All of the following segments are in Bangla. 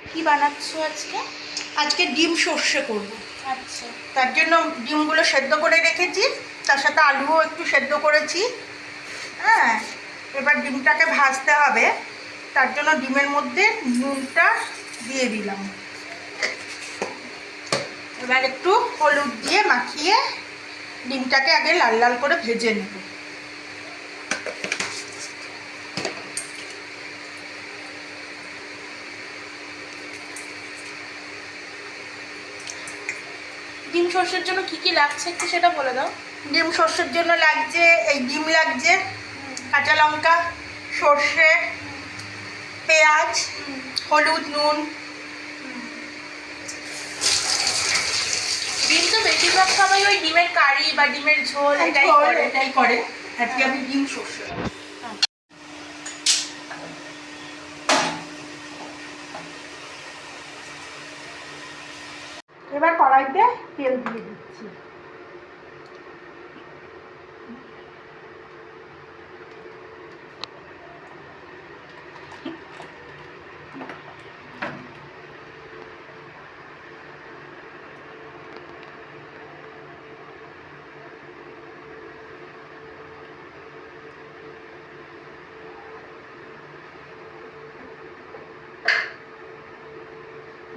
কি বানাচ্ছো আজকে? আজকে ডিম সর্ষে করব। আচ্ছা, তার জন্য ডিমগুলো সেদ্ধ করে রেখেছি, তার সাথে আলুও একটু সেদ্ধ করেছি। হ্যাঁ, এবার ডিমটাকে ভাজতে হবে, তার জন্য ডিমের মধ্যে নুনটা দিয়ে দিলাম। এবার একটু হলুদ দিয়ে মাখিয়ে ডিমটাকে আগে লাল লাল করে ভেজে নেব। ডিম সর্ষের জন্য কি কি লাগছে একটু সেটা বলে দাও। ডিম সর্ষের জন্য লাগছে এই ডিম লাগছে, কাঁচা লঙ্কা, সর্ষে, পেঁয়াজ, হলুদ, নুন। ডিম তো বেশিরভাগ সবাই ওই ডিমের কারি বা ডিমের ঝোল এটাই করে। আজকে আমি ডিম সর্ষে। এবার কড়াইতে তেল দিয়ে দিচ্ছি।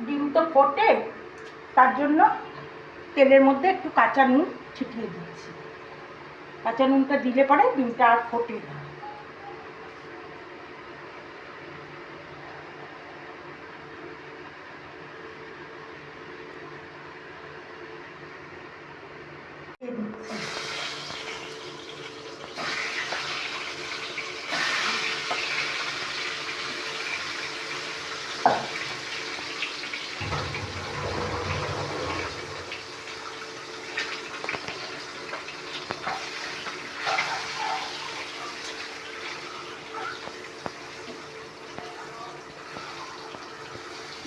ডিম তো ফোটে, তার জন্য তেলের মধ্যে একটু কাঁচা নুন ছিটিয়ে দিচ্ছি। কাঁচা নুনটা দিলে পরে ডিমটা আর ফোটে না।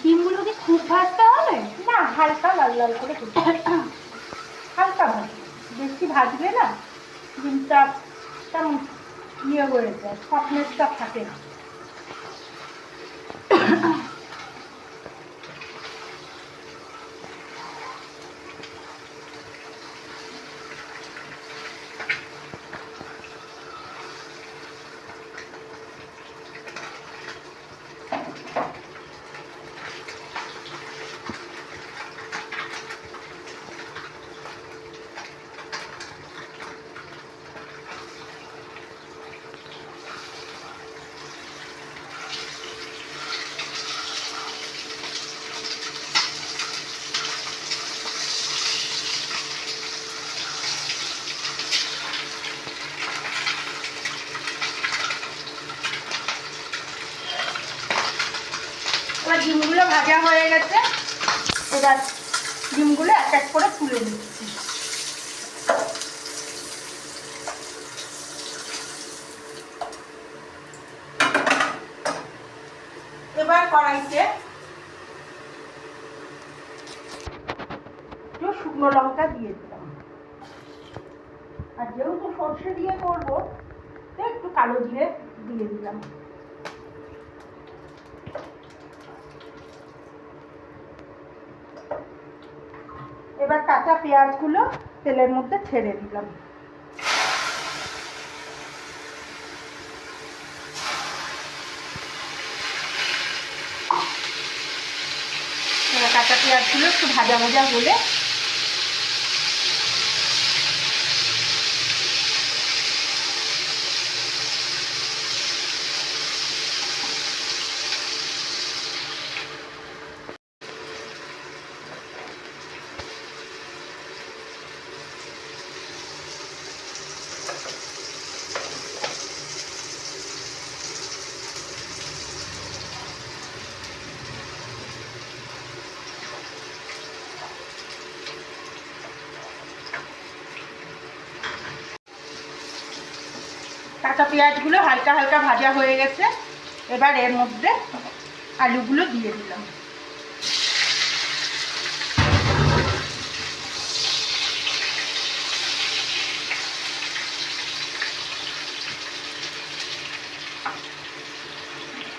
ডিমগুলো কি খুব ভাজতে হবে? না, হালকা লাল লাল করে হালকা ভাজবে, বেশি ভাজবে না, ডিমটা তেমন ইয়ে হয়ে যায়, সফটনেসটা থাকে না। এবার ডিমগুলো ভাজা হয়ে গেছে, এবার ডিমগুলো এক এক করে তুলে নিচ্ছি। এবার কড়াইতে একটু শুকনো লঙ্কা দিয়ে দিলাম, আর যেহেতু সর্ষে দিয়ে করবো তো একটু কালো জিরে দিয়ে দিলাম। এবার কাঁচা পেঁয়াজগুলো তেলের মধ্যে ছেড়ে দিলাম। কাঁচা পেঁয়াজগুলো একটু ভাজা ভাজা হলে কাঁচা পেঁয়াজগুলো হালকা হালকা ভাজা হয়ে গেছে, এবার এর মধ্যে আলুগুলো দিয়ে দিলাম।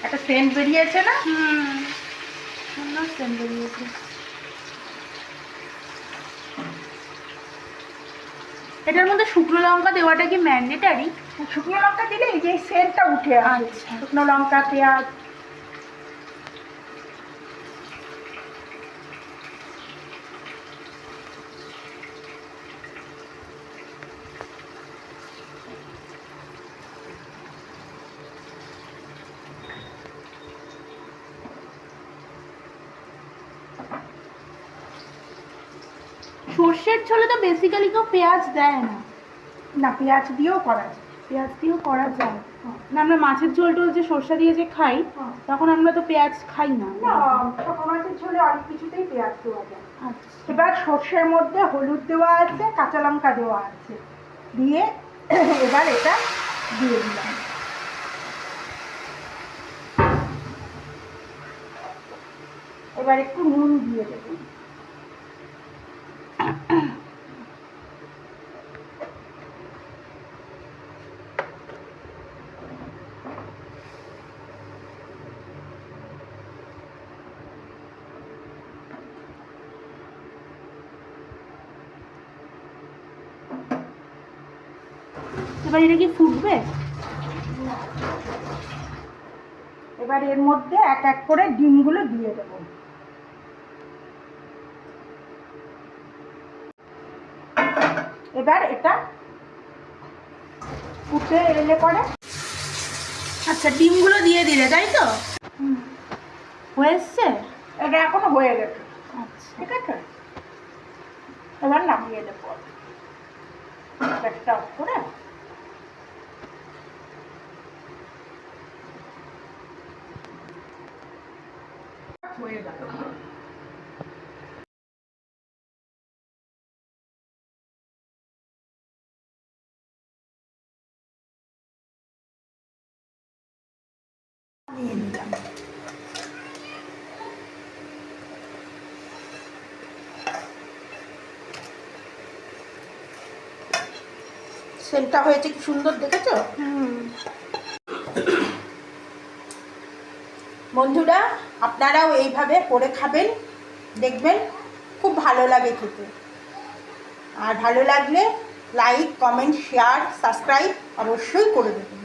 একটা সেন্ট বেরিয়েছে না? সুন্দর সেন্ট বেরিয়েছে। এটার মধ্যে শুকনো লঙ্কা দেওয়াটা কি ম্যান্ডেটারি? শুকনো লঙ্কা দিলে এই যে সেন্টটা উঠে আসে। আচ্ছা। শুকনো লঙ্কা, পেঁয়াজ। সর্ষের ঝোলে তো বেসিক্যালি কেউ পেঁয়াজ দেয় না। না, পেঁয়াজ দিয়েও করা যায়। পেঁয়াজ দিয়েও করা যায় না, আমরা মাছের ঝোল টোল যে সর্ষা দিয়ে যে খাই তখন আমরা তো পেঁয়াজ খাই না। না, ছোট মাছের ঝোলে অনেক কিছুতেই পেঁয়াজ দেওয়া যায়। আচ্ছা। এবার সর্ষের মধ্যে হলুদ দেওয়া আছে, কাঁচা লঙ্কা দেওয়া আছে, দিয়ে এবার এটা দিয়ে দিলাম। এবার একটু নুন দিয়ে দেবেন। এবার এটা কি ফুটবে? এবার এর মধ্যে এক এক করে ডিমগুলো দিয়ে দেবো। এবার এটা ফুটে এলে পরে, আচ্ছা, ডিমগুলো দিয়ে দিলে তাই তো? হয়ে এসছে? এটা এখনো হয়ে গেছে। আচ্ছা, ঠিক আছে, এবার নামিয়ে দেবো। গ্যাসটা অফ করে হয়ে গেল। নিয়ে নিলাম। সেন্টটা হয়েছে কি সুন্দর, দেখেছো? বন্ধুরা, আপনারাও এইভাবে করে খাবেন, দেখবেন খুব ভালো লাগে খেতে। আর ভালো লাগলে লাইক, কমেন্ট, শেয়ার, সাবস্ক্রাইব অবশ্যই করে দেবেন।